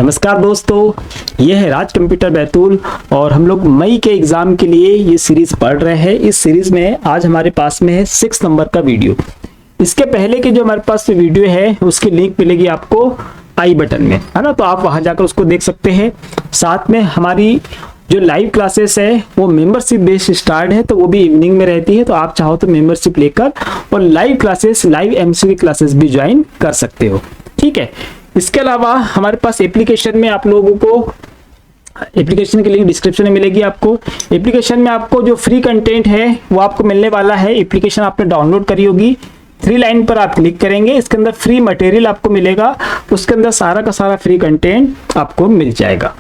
नमस्कार दोस्तों, ये है राज कंप्यूटर बैतूल और हम लोग मई के एग्जाम के लिए ये सीरीज पढ़ रहे हैं। इस सीरीज में आज हमारे पास में है 6 नंबर का वीडियो। इसके पहले के जो हमारे पास वीडियो है उसकी लिंक मिलेगी आपको आई बटन में, है ना, तो आप वहां जाकर उसको देख सकते हैं। साथ में हमारी जो लाइव क्लासेस है वो मेंबरशिप बेस्ड स्टार्ट है, तो वो भी इवनिंग में रहती है, तो आप चाहो तो मेंबरशिप लेकर और live classes, live MCQ classes भी ज्वाइन कर सकते हो। ठीक है, इसके अलावा हमारे पास एप्लीकेशन में आप लोगों को एप्लीकेशन की लिंक डिस्क्रिप्शन में मिलेगी। आपको एप्लीकेशन में आपको जो फ्री कंटेंट है वो आपको मिलने वाला है। एप्लीकेशन आपने डाउनलोड करी होगी, 3 लाइन पर आप क्लिक करेंगे, इसके अंदर फ्री मटेरियल आपको मिलेगा, उसके अंदर सारा का सारा फ्री कंटेंट आपको मिल जाएगा।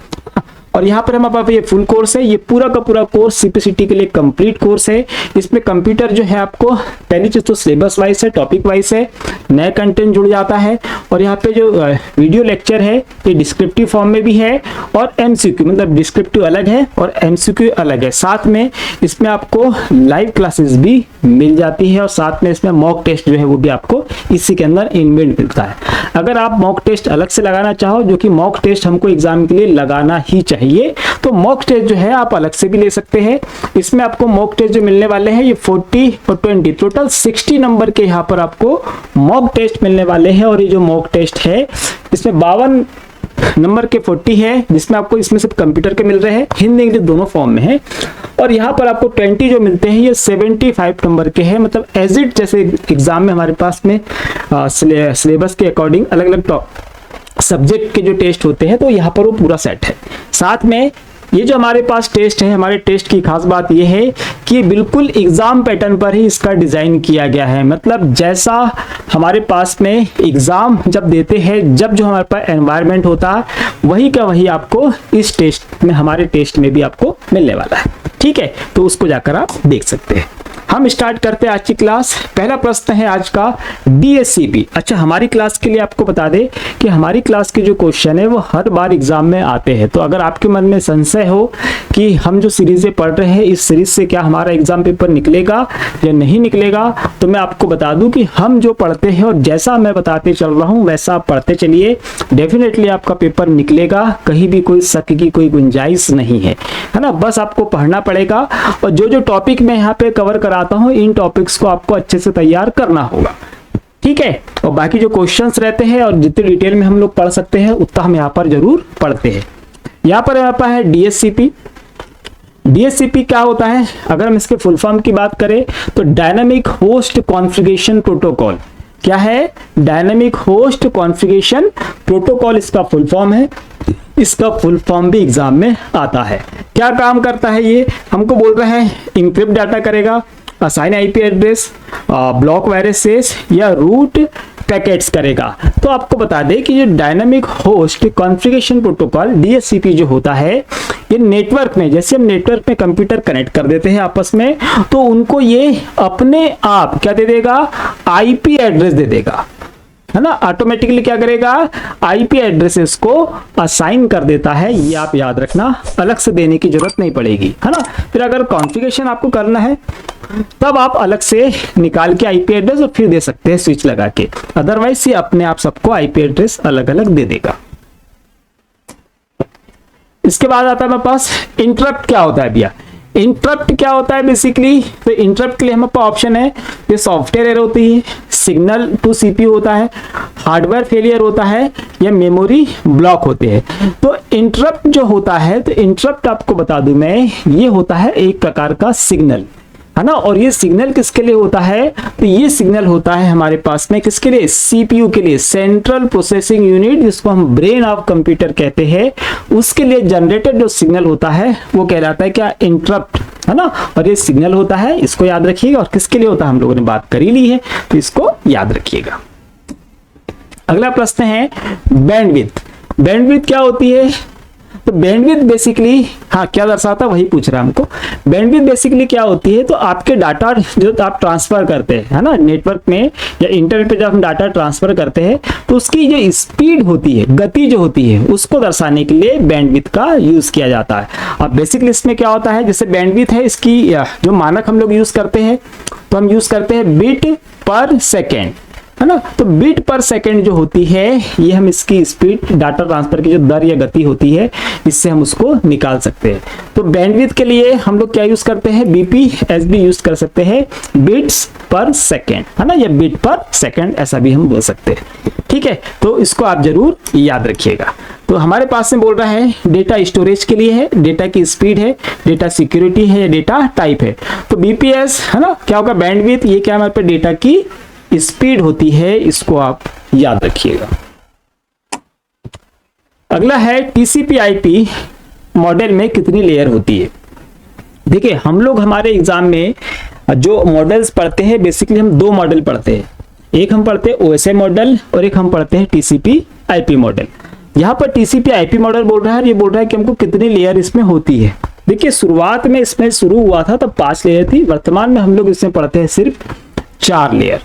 और यहाँ पर हमारे पास ये फुल कोर्स है, ये पूरा का पूरा कोर्स सीपीसीटी के लिए कंप्लीट कोर्स है। इसमें कंप्यूटर जो है आपको पहली चीज तो सिलेबस वाइज है, टॉपिक वाइज है, नया कंटेंट जुड़ जाता है। और यहाँ पे जो वीडियो लेक्चर है ये डिस्क्रिप्टिव फॉर्म में भी है और एमसीक्यू, मतलब डिस्क्रिप्टिव अलग है और एमसीक्यू अलग है। साथ में इसमें आपको लाइव क्लासेस भी मिल जाती है और साथ में इसमें मॉक टेस्ट जो है वो भी आपको इसी के अंदर इनबिल्ट मिलता है। अगर आप मॉक टेस्ट अलग से लगाना चाहो, जो कि मॉक टेस्ट हमको एग्जाम के लिए लगाना ही चाहिए, तो मॉक टेस्ट जो है आप अलग से भी ले सकते हैं। इसमें आपको मॉक टेस्ट जो मिलने वाले हैं ये 40 और 20 टोटल 60 नंबर के यहाँ पर आपको मॉक टेस्ट मिलने वाले हैं। और ये जो मॉक टेस्ट है इसमें 52 नंबर के 40 है, जिसमें आपको इसमें सिर्फ कंप्यूटर के मिल रहे हैं, हिंदी इंग्लिश दोनों फॉर्म में है। और यहाँ पर आपको 20 जो मिलते हैं ये 75 नंबर के हैं, मतलब एज इट जैसे एग्जाम में हमारे पास में सिलेबस के अकॉर्डिंग अलग अलग सब्जेक्ट के जो टेस्ट होते हैं, तो यहाँ पर वो पूरा सेट है। साथ में ये जो हमारे पास टेस्ट है, हमारे टेस्ट की खास बात ये है कि बिल्कुल एग्जाम पैटर्न पर ही इसका डिजाइन किया गया है। मतलब जैसा हमारे पास में एग्जाम जब देते हैं, जब जो हमारे पास एनवायरनमेंट होता है वही का वही आपको इस टेस्ट में, हमारे टेस्ट में भी आपको मिलने वाला है। ठीक है, तो उसको जाकर आप देख सकते हैं। हम स्टार्ट करते हैं आज की क्लास। पहला प्रश्न है आज का डीएससीपी। अच्छा, हमारी क्लास के लिए आपको बता दें कि हमारी क्लास के जो क्वेश्चन है वो हर बार एग्जाम में आते हैं। तो अगर आपके मन में संशय हो कि हम जो सीरीजें पढ़ रहे हैं इस सीरीज से क्या हमारा एग्जाम पेपर निकलेगा या नहीं निकलेगा, तो मैं आपको बता दूं कि हम जो पढ़ते हैं और जैसा मैं बताते चल रहा हूं वैसा आप पढ़ते चलिए, डेफिनेटली आपका पेपर निकलेगा। कहीं भी कोई शक की कोई गुंजाइश नहीं है ना। बस आपको पढ़ना पड़ेगा और जो जो टॉपिक मैं यहाँ पे कवर कराता हूँ इन टॉपिक्स को आपको अच्छे से तैयार करना होगा। ठीक है, और बाकी जो क्वेश्चंस रहते हैं और जितने डिटेल में हम लोग पढ़ सकते हैं उतना हम यहाँ पर जरूर पढ़ते हैं। यहाँ पर हमारे पास है डीएससीपी। डीएससीपी क्या होता है, अगर हम इसके फुल फॉर्म की बात करें तो डायनामिक होस्ट कॉन्फ़िगरेशन प्रोटोकॉल। क्या है? डायनामिक होस्ट कॉन्फ़िगरेशन प्रोटोकॉल इसका फुल फॉर्म है। इसका फुल फॉर्म भी एग्जाम में आता है। क्या काम करता है ये? हमको बोल रहे हैं इंक्रिप्ट डाटा करेगा, assign IP address, block viruses या रूट पैकेट्स करेगा। तो आपको बता दें कि जो dynamic host configuration protocol DHCP जो होता है ये नेटवर्क में, जैसे हम नेटवर्क में कंप्यूटर कनेक्ट कर देते हैं आपस में, तो उनको ये अपने आप क्या दे देगा? आईपी एड्रेस दे देगा, है ना। ऑटोमेटिकली क्या करेगा? आईपी एड्रेसेस को असाइन कर देता है। ये आप याद रखना, अलग से देने की जरूरत नहीं पड़ेगी, है ना। फिर अगर कॉन्फ़िगरेशन आपको करना है तब आप अलग से निकाल के आईपी एड्रेस और फिर दे सकते हैं स्विच लगा के, अदरवाइज ये अपने आप सबको आईपी एड्रेस अलग अलग दे देगा। इसके बाद आता है हमारे पास इंटरप्ट। क्या होता है भैया? इंटरप्ट क्या होता है बेसिकली? तो इंटरप्ट के लिए हमारे पास ऑप्शन है, ये सॉफ्टवेयर एरर होती है, सिग्नल टू सीपीयू होता है, हार्डवेयर फेलियर होता है या मेमोरी ब्लॉक होते हैं। तो इंटरप्ट जो होता है, तो इंटरप्ट आपको बता दूं मैं, ये होता है एक प्रकार का सिग्नल, है ना। और ये सिग्नल किसके लिए होता है? तो ये सिग्नल होता है हमारे पास में किसके लिए? सीपीयू के लिए, सेंट्रल प्रोसेसिंग यूनिट, जिसको हम ब्रेन ऑफ कंप्यूटर कहते हैं, उसके लिए जनरेटेड जो सिग्नल होता है वो कहलाता है क्या? इंटरप्ट, है ना। और ये सिग्नल होता है, इसको याद रखिएगा। और किसके लिए होता है हम लोगों ने बात कर ही ली है, तो इसको याद रखिएगा। अगला प्रश्न है बैंडविड्थ। बैंडविड्थ क्या होती है? तो बैंडविड्थ बेसिकली, हाँ, क्या दर्शाता है वही पूछ रहा है हमको। बैंडविड्थ बेसिकली क्या होती है? तो आपके डाटा जो आप ट्रांसफर करते हैं, है ना, नेटवर्क में या इंटरनेट पे जब हम डाटा ट्रांसफर करते हैं तो उसकी जो स्पीड होती है, गति जो होती है, उसको दर्शाने के लिए बैंडविड्थ का यूज किया जाता है। अब बेसिकली इसमें क्या होता है, जैसे बैंडविड्थ है, इसकी जो मानक हम लोग यूज करते हैं, तो हम यूज करते हैं बिट पर सेकेंड। है ना। तो बिट पर सेकंड जो होती है ये हम इसकी स्पीड, डाटा ट्रांसफर की जो दर या गति होती है, इससे हम उसको निकाल सकते हैं। तो बैंडविड्थ के लिए हम लोग क्या यूज करते हैं, बीपीएसबी यूज कर सकते हैं, बिट्स पर सेकंड, है ना, या बिट पर सेकंड ऐसा भी हम बोल सकते हैं। ठीक है, तो इसको आप जरूर याद रखिएगा। तो हमारे पास में बोल रहा है डेटा स्टोरेज के लिए है, डेटा की स्पीड है, डेटा सिक्योरिटी है, डेटा टाइप है। तो बीपीएस है ना, क्या होगा, बैंडविड्थ, ये क्या हमारे पे डेटा की स्पीड होती है, इसको आप याद रखिएगा। अगला है टीसीपी आईपी मॉडल में कितनी लेयर होती है। देखिए हम लोग हमारे एग्जाम में जो मॉडल्स पढ़ते हैं, बेसिकली हम दो मॉडल पढ़ते हैं, एक हम पढ़ते हैं ओएसआई मॉडल और एक हम पढ़ते हैं टीसीपी आईपी मॉडल। यहाँ पर टीसीपी आईपी मॉडल बोल रहा है, ये बोल रहा है कि हमको कितनी लेयर इसमें होती है। देखिए शुरुआत में इसमें शुरू हुआ था तब 5 लेयर थी, वर्तमान में हम लोग इसमें पढ़ते हैं सिर्फ 4 लेयर।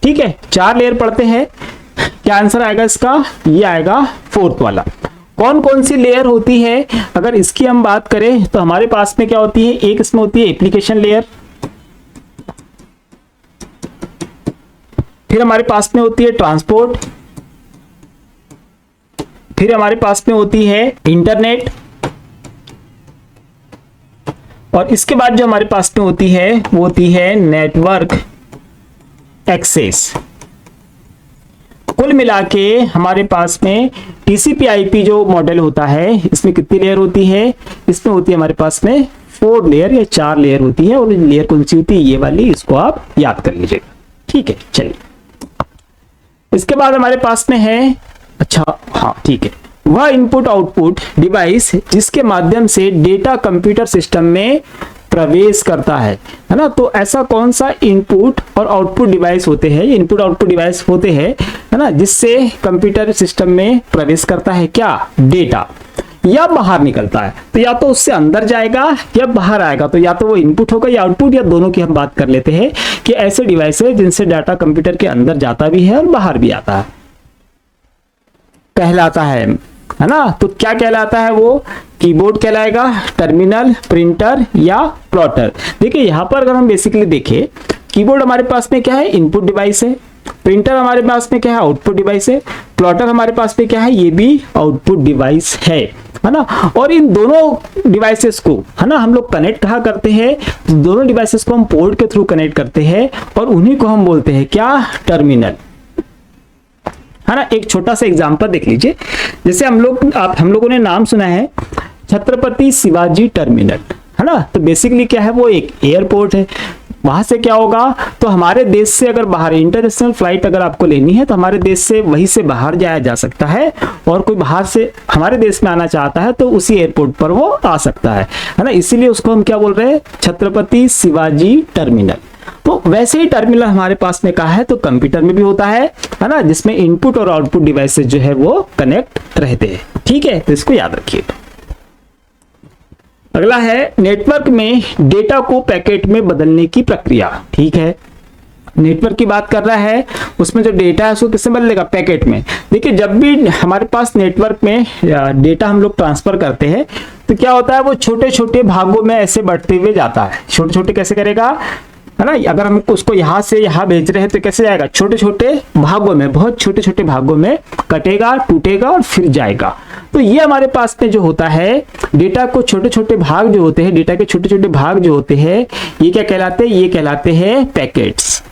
ठीक है, 4 लेयर पढ़ते हैं। क्या आंसर आएगा इसका, ये आएगा 4th वाला। कौन कौन सी लेयर होती है, अगर इसकी हम बात करें तो हमारे पास में क्या होती है, एक इसमें होती है एप्लीकेशन लेयर, फिर हमारे पास में होती है ट्रांसपोर्ट, फिर हमारे पास में होती है इंटरनेट, और इसके बाद जो हमारे पास में होती है वो होती है नेटवर्क एक्सेस। कुल मिला के हमारे पास में टीसीपी आईपी जो मॉडल होता है इसमें कितनी लेयर होती है, इसमें होती है हमारे पास में 4 लेयर या 4 लेयर होती है। और लेयर कौन सी होती है, ये वाली, इसको आप याद कर लीजिएगा। ठीक है, चलिए इसके बाद हमारे पास में है, अच्छा हाँ ठीक है, वह इनपुट आउटपुट डिवाइस जिसके माध्यम से डेटा कंप्यूटर सिस्टम में प्रवेश करता है ना। तो ऐसा कौन सा इनपुट और आउटपुट डिवाइस होते हैं, इनपुट आउटपुट डिवाइस होते हैं, है ना, जिससे कंप्यूटर सिस्टम में प्रवेश करता है क्या, डेटा, या बाहर निकलता है। तो या तो उससे अंदर जाएगा या बाहर आएगा, तो या तो वो इनपुट होगा या आउटपुट, या दोनों की हम बात कर लेते हैं कि ऐसे डिवाइस है जिनसे डाटा कंप्यूटर के अंदर जाता भी है और बाहर भी आता है, कहलाता है ना। तो क्या कहलाता है वो, कीबोर्ड कहलाएगा, टर्मिनल, प्रिंटर या प्लॉटर। देखिए यहाँ पर अगर हम बेसिकली देखें, कीबोर्ड हमारे पास में क्या है, इनपुट डिवाइस है, प्रिंटर हमारे पास में क्या है, आउटपुट डिवाइस है, प्लॉटर हमारे पास में क्या है, ये भी आउटपुट डिवाइस है ना। और इन दोनों डिवाइसेस को, है ना, हम लोग कनेक्ट कहाँ करते हैं, दोनों डिवाइसेस को हम पोर्ट के थ्रू कनेक्ट करते हैं और उन्हीं को हम बोलते हैं क्या, टर्मिनल, है ना। एक छोटा सा एग्जांपल देख लीजिए, जैसे हम लोगों ने नाम सुना है छत्रपति शिवाजी टर्मिनल, है ना। तो बेसिकली क्या है, वो एक एयरपोर्ट है। वहां से क्या होगा, तो हमारे देश से अगर बाहर इंटरनेशनल फ्लाइट अगर आपको लेनी है तो हमारे देश से वहीं से बाहर जाया जा सकता है, और कोई बाहर से हमारे देश में आना चाहता है तो उसी एयरपोर्ट पर वो आ सकता है ना। इसीलिए उसको हम क्या बोल रहे हैं, छत्रपति शिवाजी टर्मिनल। तो वैसे ही टर्मिनल हमारे पास में कहा है तो कंप्यूटर में भी होता है ना, जिसमें इनपुट और आउटपुट डिवाइसेस जो है वो कनेक्ट रहते हैं। ठीक है, तो इसको याद रखिए। अगला है नेटवर्क में डेटा को पैकेट में बदलने की प्रक्रिया। ठीक है, नेटवर्क की बात कर रहा है, उसमें जो डेटा है उसको किससे बदलेगा, पैकेट में। देखिए जब भी हमारे पास नेटवर्क में डेटा हम लोग ट्रांसफर करते हैं तो क्या होता है, वो छोटे छोटे भागों में ऐसे बढ़ते हुए जाता है। छोटे छोटे कैसे करेगा, है ना, अगर हम उसको यहाँ से यहाँ भेज रहे हैं तो कैसे जाएगा, छोटे छोटे भागों में, बहुत छोटे छोटे भागों में कटेगा, टूटेगा और फिर जाएगा। तो ये हमारे पास में जो होता है, डेटा को छोटे छोटे भाग जो होते हैं, डेटा के छोटे छोटे भाग जो होते हैं, ये क्या कहलाते हैं, ये कहलाते हैं पैकेट्स।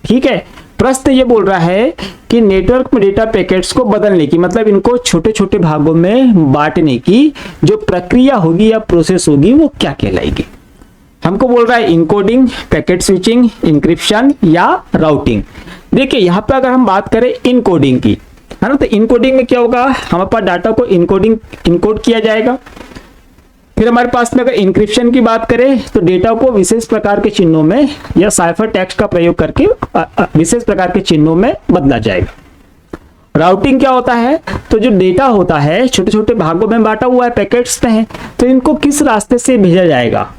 ठीक है, प्रश्न ये बोल रहा है कि नेटवर्क में डेटा पैकेट्स को बदलने की, मतलब इनको छोटे छोटे भागों में बांटने की जो प्रक्रिया होगी या प्रोसेस होगी वो क्या कहलाएगी। हमको बोल रहा है इनकोडिंग, पैकेट स्विचिंग, इंक्रिप्शन या राउटिंग। देखिए यहाँ पे अगर हम बात करें इनकोडिंग की, है ना, तो इनकोडिंग में क्या होगा, हमारे पास डाटा को इनकोड किया जाएगा। फिर हमारे पास में अगर इंक्रिप्शन की बात करें तो डेटा को विशेष प्रकार के चिन्हों में या साइफर टेक्स्ट का प्रयोग करके विशेष प्रकार के चिन्हों में बदला जाएगा। राउटिंग क्या होता है, तो जो डेटा होता है छोटे छोटे भागों में बांटा हुआ है, पैकेट्स में है, तो इनको किस रास्ते से भेजा जाएगा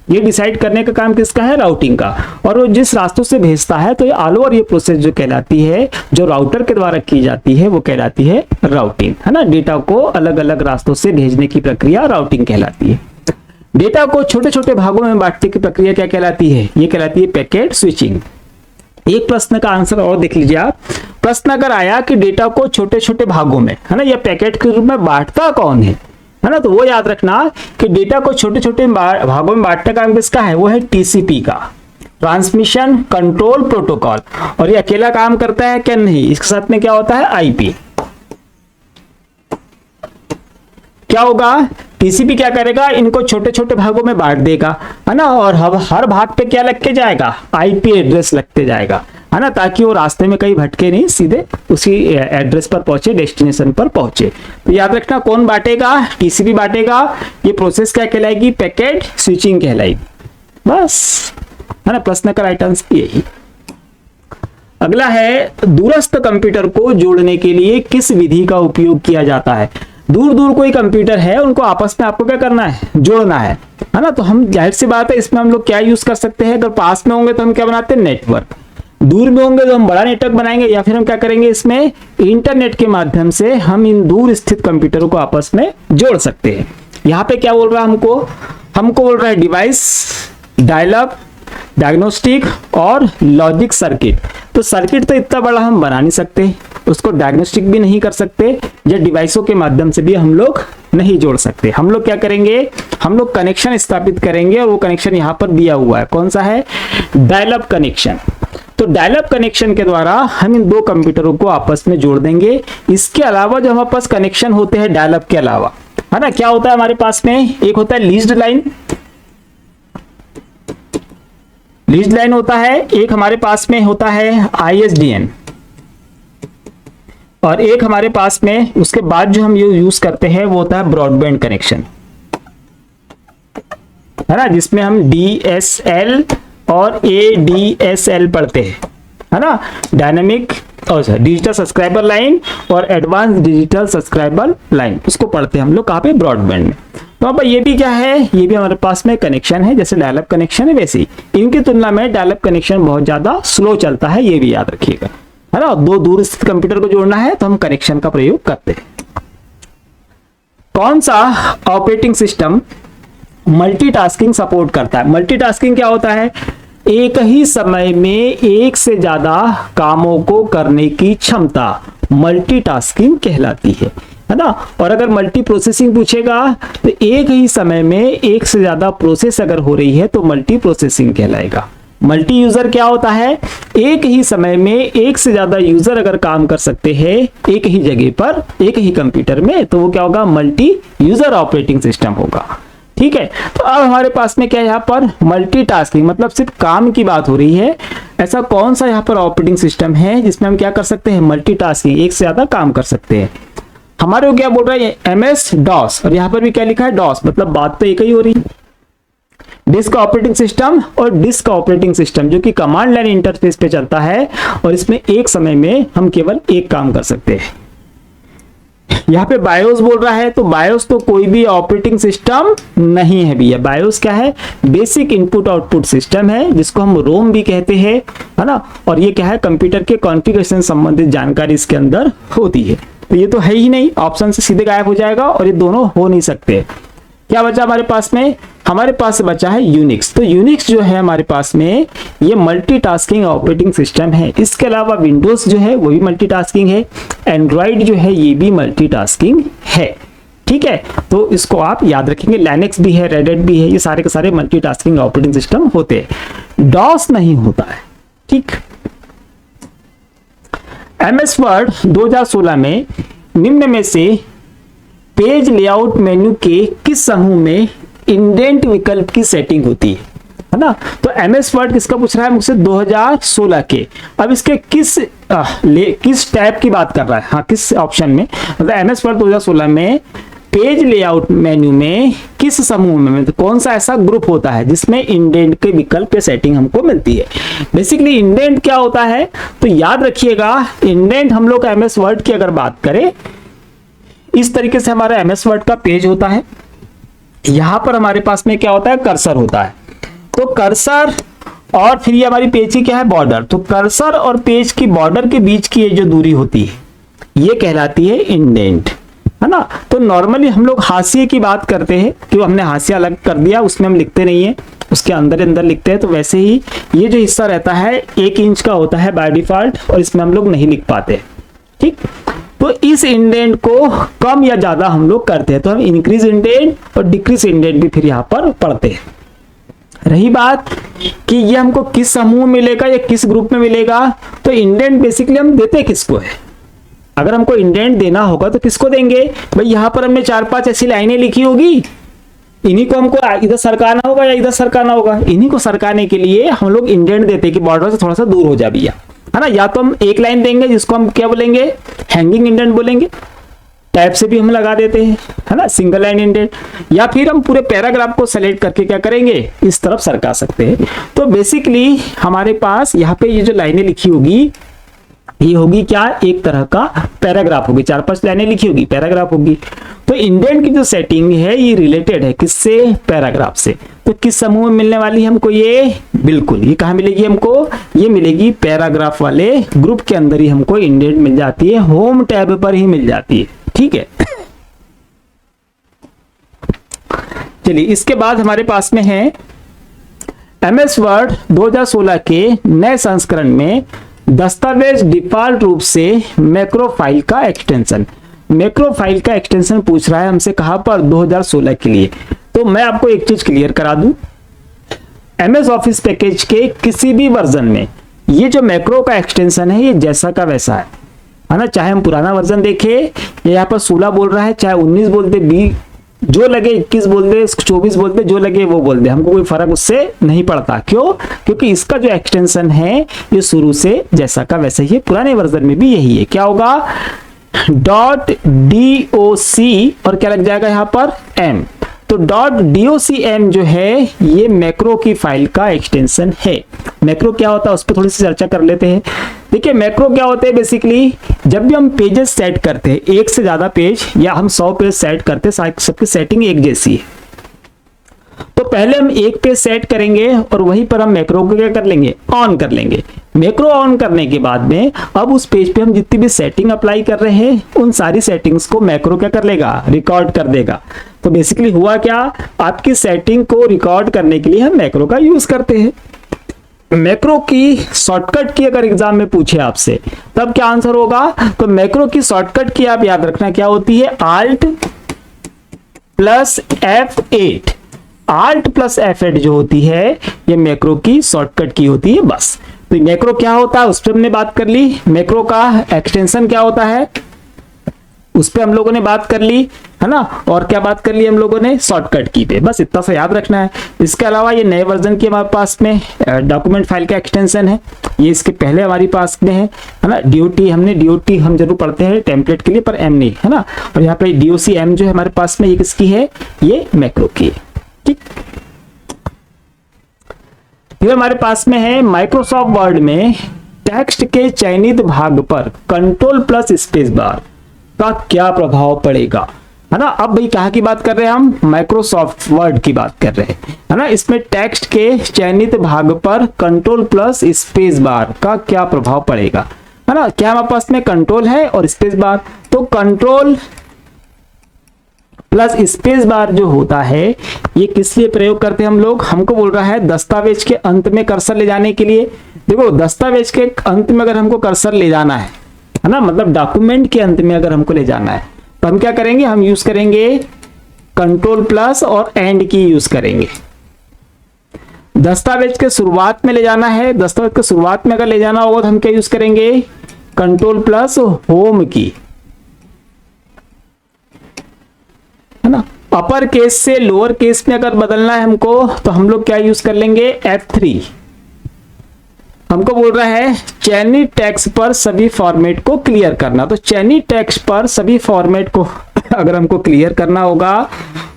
ये डिसाइड करने का काम किसका है, राउटिंग का। और वो जिस रास्तों से भेजता है तो ये ऑल ओवर ये प्रोसेस जो कहलाती है, जो राउटर के द्वारा की जाती है वो कहलाती है राउटिंग, है ना। डेटा को अलग अलग रास्तों से भेजने की प्रक्रिया राउटिंग कहलाती है। डेटा को छोटे छोटे भागों में बांटने की प्रक्रिया क्या कहलाती है, ये कहलाती है पैकेट स्विचिंग। एक प्रश्न का आंसर और देख लीजिए आप। प्रश्न अगर आया कि डेटा को छोटे छोटे भागों में, है ना, या पैकेट के रूप में बांटता कौन है ना, तो वो याद रखना कि डेटा को छोटे छोटे भागों में बांटने का काम किसका है, वो है टीसीपी का, ट्रांसमिशन कंट्रोल प्रोटोकॉल। और ये अकेला काम करता है क्या, नहीं, इसके साथ में क्या होता है, आईपी। क्या होगा, टीसीपी क्या करेगा, इनको छोटे छोटे भागों में बांट देगा, है ना, और हर भाग पे क्या लग के जाएगा, आईपी एड्रेस लगते जाएगा, है ना, ताकि वो रास्ते में कहीं भटके नहीं, सीधे उसी एड्रेस पर पहुंचे, डेस्टिनेशन पर पहुंचे। तो याद रखना कौन बांटेगा, टीसीपी बांटेगा। ये प्रोसेस क्या कहलाएगी, पैकेट स्विचिंग कहलाएगी। बस, है ना, प्रश्न का राइट आंसर यही। अगला है, दूरस्थ कंप्यूटर को जोड़ने के लिए किस विधि का उपयोग किया जाता है। दूर दूर कोई कंप्यूटर है, उनको आपस में आपको क्या करना है, जोड़ना है ना। तो हम जाहिर सी बात है इसमें हम लोग क्या यूज कर सकते हैं, अगर पास में होंगे तो हम क्या बनाते हैं, नेटवर्क। दूर में होंगे तो हम बड़ा नेटवर्क बनाएंगे, या फिर हम क्या करेंगे, इसमें इंटरनेट के माध्यम से हम इन दूर स्थित कंप्यूटरों को आपस में जोड़ सकते हैं। यहाँ पे क्या बोल रहा है हमको बोल रहा है डिवाइस, डायल अप, डायग्नोस्टिक और लॉजिक सर्किट। तो सर्किट तो इतना बड़ा हम बना नहीं सकते, उसको डायग्नोस्टिक भी नहीं कर सकते, या डिवाइसों के माध्यम से भी हम लोग नहीं जोड़ सकते। हम लोग क्या करेंगे, हम लोग कनेक्शन स्थापित करेंगे, और वो कनेक्शन यहाँ पर दिया हुआ है, कौन सा है, डायल अप कनेक्शन। तो डायल अप कनेक्शन के द्वारा हम इन दो कंप्यूटरों को आपस में जोड़ देंगे। इसके अलावा जो हमारे पास कनेक्शन होते हैं डायल अप के अलावा, है ना, क्या होता है हमारे पास में, एक होता है लीज्ड लाइन, लीज्ड लाइन होता है, एक हमारे पास में होता है आईएसडीएन, और एक हमारे पास में उसके बाद जो हम यूज करते हैं वो होता है ब्रॉडबैंड कनेक्शन, है ना, जिसमें हम डीएसएल और एडीएसएल पढ़ते हैं, है ना, डायनामिक और डिजिटल सब्सक्राइबर लाइन और एडवांस डिजिटल सब्सक्राइबर लाइन, उसको पढ़ते हैं हम लोग कहाँ पे, ब्रॉडबैंड में। तो अब ये भी क्या है, ये भी हमारे पास में कनेक्शन है, जैसे डायल अप कनेक्शन है वैसे ही इनकी तुलना में डायल अप कनेक्शन बहुत ज्यादा स्लो चलता है, ये भी याद रखिएगा, है ना। दो दूर स्थित कंप्यूटर को जोड़ना है तो हम कनेक्शन का प्रयोग करते हैं। कौन सा ऑपरेटिंग सिस्टम मल्टीटास्किंग सपोर्ट करता है। मल्टीटास्किंग क्या होता है, एक ही समय में एक से ज्यादा कामों को करने की क्षमता मल्टीटास्किंग कहलाती है ना। और अगर मल्टी प्रोसेसिंग पूछेगा तो एक ही समय में एक से ज्यादा प्रोसेस अगर हो रही है तो मल्टी प्रोसेसिंग कहलाएगा। मल्टी यूजर क्या होता है, एक ही समय में एक से ज्यादा यूजर अगर काम कर सकते हैं एक ही जगह पर एक ही कंप्यूटर में, तो वो क्या होगा, मल्टी यूजर ऑपरेटिंग सिस्टम होगा। ठीक है, तो अब हमारे पास में क्या है, यहाँ पर मल्टीटास्किंग मतलब सिर्फ काम की बात हो रही है। ऐसा कौन सा यहाँ पर ऑपरेटिंग सिस्टम है जिसमें हम क्या कर सकते हैं, मल्टीटास्किंग, एक से ज्यादा काम कर सकते हैं। हमारे को क्या बोल रहा है, एमएस डॉस, और यहाँ पर भी क्या लिखा है, डॉस, मतलब बात तो एक ही हो रही है। डिस्क ऑपरेटिंग सिस्टम और डिस्क ऑपरेटिंग सिस्टम जो कि कमांड लाइन इंटरफेस पे चलता है, और इसमें एक समय में हम केवल एक काम कर सकते हैं। यहाँ पे बायोस बोल रहा है, तो बायोस तो कोई भी ऑपरेटिंग सिस्टम नहीं है भैया। बायोस क्या है, बेसिक इनपुट आउटपुट सिस्टम है, जिसको हम रोम भी कहते हैं, है ना। और ये क्या है, कंप्यूटर के कॉन्फ़िगरेशन संबंधित जानकारी इसके अंदर होती है। तो ये तो है ही नहीं, ऑप्शन से सीधे गायब हो जाएगा, और ये दोनों हो नहीं सकते। क्या बचा हमारे पास में, हमारे पास बचा है यूनिक्स। तो यूनिक्स जो है हमारे पास में ये मल्टीटास्किंग ऑपरेटिंग सिस्टम है। इसके अलावा विंडोज जो है वो भी मल्टीटास्किंग है, एंड्रॉइड जो है ये भी मल्टीटास्किंग है। ठीक है, तो इसको आप याद रखेंगे। लिनक्स भी है, रेड हैट भी है, ये सारे के सारे मल्टीटास्किंग ऑपरेटिंग सिस्टम होते हैं। डॉस नहीं होता है। ठीक, एमएस वर्ड 2016 में निम्न में से पेज लेआउट मेन्यू के किस समूह में इंडेंट विकल्प की सेटिंग होती है ना। तो एमएस वर्ड किसका पूछ रहा है मुझसे, 2016 के। अब इसके किस टैब की बात कर रहा है, हाँ किस ऑप्शन में, मतलब एमएस वर्ड 2016 में पेज लेआउट मेन्यू में किस समूह में, तो कौन सा ऐसा ग्रुप होता है जिसमें इंडेंट के विकल्प पे सेटिंग हमको मिलती है। बेसिकली इंडेंट क्या होता है, तो याद रखिएगा इंडेंट हम लोग एमएस वर्ड की अगर बात करें, इस तरीके से हमारा एमएस वर्ड का पेज होता है। यहां पर हमारे पास में क्या होता है, कर्सर होता है। तो कर्सर और फिर ये हमारी पेज की क्या है, बॉर्डर। तो कर्सर और पेज की बॉर्डर के बीच की ये जो दूरी होती है ये कहलाती है इंडेंट, है ना। तो नॉर्मली हम लोग हाशिए की बात करते हैं कि हमने हाशिया अलग कर दिया, उसमें हम लिखते नहीं है, उसके अंदर अंदर लिखते हैं, तो वैसे ही ये जो हिस्सा रहता है 1 इंच का होता है बाय डिफॉल्ट, और इसमें हम लोग नहीं लिख पाते। ठीक, तो इस इंडेंट को कम या ज्यादा हम लोग करते हैं, तो हम इंक्रीज इंडेंट और डिक्रीज इंडेंट भी फिर यहाँ पर पढ़ते हैं। रही बात कि ये हमको किस समूह में मिलेगा या किस ग्रुप में मिलेगा, तो इंडेंट बेसिकली हम देते किसको है। अगर हमको इंडेंट देना होगा तो किसको देंगे भाई, यहाँ पर हमने 4-5 ऐसी लाइनें लिखी होगी, इन्हीं को हमको इधर सरकाना होगा या इधर सरकाना होगा। इन्हीं को सरकाने के लिए हम लोग इंडेंट देते हैं कि बॉर्डर से थोड़ा सा दूर हो जा भैया, है ना। या तो हम एक लाइन देंगे जिसको हम क्या बोलेंगे, हैंगिंग इंडेंट बोलेंगे, टैब से भी हम लगा देते हैं, है ना, सिंगल लाइन इंडेंट। या फिर हम पूरे पैराग्राफ को सेलेक्ट करके क्या करेंगे, इस तरफ सरका सकते हैं। तो बेसिकली हमारे पास यहाँ पे ये जो लाइनें लिखी होगी, ये होगी क्या, एक तरह का पैराग्राफ होगी, 4-5 लाइनें लिखी होगी, पैराग्राफ होगी। तो इंडेंट की जो सेटिंग है ये रिलेटेड है किससे, पैराग्राफ से। तो किस समूह में मिलने वाली हमको ये, बिल्कुल ये कहाँ मिलेगी हमको, ये मिलेगी पैराग्राफ वाले ग्रुप के अंदर ही हमको इंडेंट मिल जाती है, होम टैब पर ही मिल जाती है। ठीक है, चलिए इसके बाद हमारे पास में है MS वर्ड 2016 के नए संस्करण में दस्तावेज डिफॉल्ट रूप से मैक्रो फाइल का एक्सटेंशन, मैक्रो फाइल का एक्सटेंशन पूछ रहा है हमसे, कहां पर, 2016 के लिए। तो मैं आपको एक चीज क्लियर करा दूं, MS ऑफिस पैकेज के किसी भी वर्जन में ये जो मैक्रो का एक्सटेंशन है ये जैसा का वैसा है ना। चाहे हम पुराना वर्जन देखें, यहाँ पर 16 बोल रहा है, चाहे 19 बोल दे, 20 जो लगे, 21 बोल दे, 24 बोल दे, जो लगे वो बोल दे, हमको कोई फर्क उससे नहीं पड़ता। क्यों, क्योंकि इसका जो एक्सटेंशन है ये शुरू से जैसा का वैसा ही है, पुराने वर्जन में भी यही है। क्या होगा, .doc और क्या लग जाएगा यहाँ पर, m। तो .docm जो है ये मैक्रो की फाइल का एक्सटेंशन है। मैक्रो क्या होता है उस पर थोड़ी सी चर्चा कर लेते हैं। देखिए मैक्रो क्या होते हैं, बेसिकली जब भी हम पेजेस सेट करते हैं, एक से ज्यादा पेज या हम 100 पेज सेट करते हैं, सबकी सेटिंग एक जैसी है। तो पहले हम एक पेज सेट करेंगे और वहीं पर हम मैक्रो को क्या कर लेंगे, ऑन कर लेंगे। मैक्रो ऑन करने के बाद में अब उस पेज पे हम जितनी भी सेटिंग अप्लाई कर रहे हैं उन सारी सेटिंग्स को मैक्रो क्या कर लेगा, रिकॉर्ड कर देगा। तो बेसिकली हुआ क्या, आपकी सेटिंग को रिकॉर्ड करने के लिए हम मैक्रो का यूज करते हैं। मैक्रो की शॉर्टकट की अगर एग्जाम में पूछे आपसे तब क्या आंसर होगा, तो मैक्रो की शॉर्टकट की आप याद रखना क्या होती है, Alt + F8। Alt + F8 जो होती है ये मैक्रो की शॉर्टकट की होती है बस। तो मैक्रो क्या होता है उस पर हमने बात कर ली, मैक्रो का एक्सटेंशन क्या होता है उस पर हम लोगों ने बात कर ली, है ना। और क्या बात कर ली हम लोगों ने, शॉर्टकट की पे, बस इतना सा याद रखना है। इसके अलावा ये नए वर्जन की हमारे पास में डॉक्यूमेंट फाइल का एक्सटेंशन है, ये इसके पहले हमारी पास में है ना। DOT हमने DOT हम जरूर पढ़ते हैं टेम्पलेट के लिए, पर M नहीं, है ना। और यहाँ पे DOCM जो है हमारे पास में ये किसकी है, ये मैक्रो की है। ठीक, फिर हमारे पास में है माइक्रोसॉफ्ट वर्ड में टेक्स्ट के चयनित भाग पर Ctrl + स्पेस बार का क्या प्रभाव पड़ेगा, है ना। अब भाई कहाँ की बात कर रहे हैं हम, माइक्रोसॉफ्ट वर्ड की बात कर रहे हैं, है ना। इसमें टेक्स्ट के चयनित भाग पर Ctrl + स्पेस बार का क्या प्रभाव पड़ेगा, है ना। क्या हमारे पास में कंट्रोल है और स्पेस बार, तो Ctrl + स्पेस बार जो होता है ये किस लिए प्रयोग करते हैं हम लोग, हमको बोल रहा है दस्तावेज के अंत में कर्सर ले जाने के लिए। देखो दस्तावेज के अंत में अगर हमको कर्सर ले जाना है ना, मतलब डॉक्यूमेंट के अंत में अगर हमको ले जाना है तो हम क्या करेंगे, हम यूज करेंगे Ctrl+ और एंड की यूज करेंगे। दस्तावेज के शुरुआत में ले जाना है, दस्तावेज के शुरुआत में अगर ले जाना होगा तो हम क्या यूज करेंगे, Ctrl+ होम की, है ना। अपर केस से लोअर केस में अगर बदलना है हमको तो हम लोग क्या यूज कर लेंगे, F3। हमको बोल रहा है चयनित टेक्स्ट पर सभी फॉर्मेट को क्लियर करना, तो चयनित टेक्स्ट पर सभी फॉर्मेट को अगर हमको क्लियर करना होगा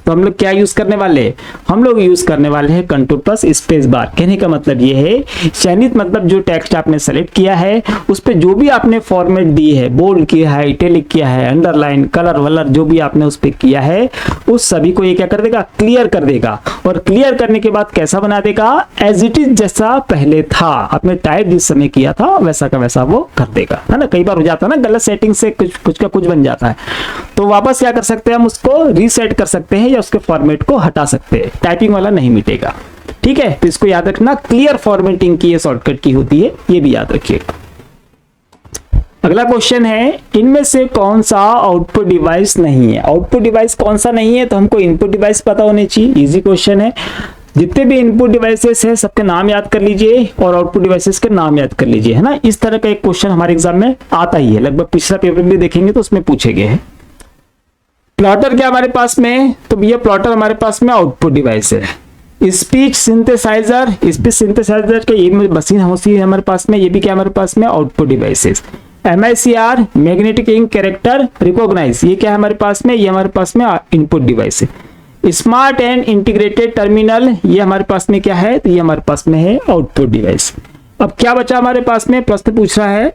तो हम लोग क्या यूज करने वाले, हम लोग यूज करने वाले हैं Ctrl + स्पेस बार। कहने का मतलब ये है चयनित मतलब जो टेक्स्ट आपने सेलेक्ट किया है उस पे जो भी आपने फॉर्मेट दी है, बोल्ड किया है, इटैलिक किया है, अंडरलाइन, कलर वलर जो भी आपने उस पे किया है उस सभी को ये क्या कर देगा, क्लियर कर देगा। और क्लियर करने के बाद कैसा बना देगा, एज इट इज जैसा पहले था, आपने टाइप जिस समय किया था वैसा का वैसा वो कर देगा, है ना। कई बार हो जाता है ना गलत सेटिंग से कुछ का कुछ बन जाता है, तो वापस क्या कर सकते हैं हम उसको रीसेट कर सकते हैं या उसके फॉर्मेट को हटा सकते हैं, टाइपिंग वाला नहीं मिटेगा। ठीक है, तो इसको याद रखना, क्लियर फॉर्मेटिंग की ये शॉर्टकट की होती है, ये भी याद रखिएगा। अगला क्वेश्चन है, इनमें से कौन सा आउटपुट डिवाइस नहीं है? आउटपुट डिवाइस कौन सा नहीं है? तो हमको इनपुट डिवाइस पता होने चाहिए, इजी क्वेश्चन है। जितने भी इनपुट डिवाइसेस हैं सबके नाम याद कर लीजिए और आउटपुट डिवाइसेस के नाम याद कर लीजिए, है ना। इस तरह का एक क्वेश्चन हमारे एग्जाम में आता ही है, लगभग पिछला पेपर भी देखेंगे तो उसमें पूछे गए हैं। प्लॉटर क्या हमारे पास में? तो भैया प्लॉटर हमारे पास में आउटपुट डिवाइस है। स्पीच सिंथेसाइजर, स्पीच सिंथेसाइजर के ये मशीन होती है हमारे पास में, ये भी क्या हमारे पास में output devices. MICR magnetic ink character recognise, ये क्या है हमारे पास में? ये हमारे पास में इनपुट डिवाइस है। स्मार्ट एंड इंटीग्रेटेड टर्मिनल, ये हमारे पास में क्या है? तो ये हमारे पास में है आउटपुट डिवाइस। अब क्या बचा हमारे पास में? प्रश्न पूछ रहा है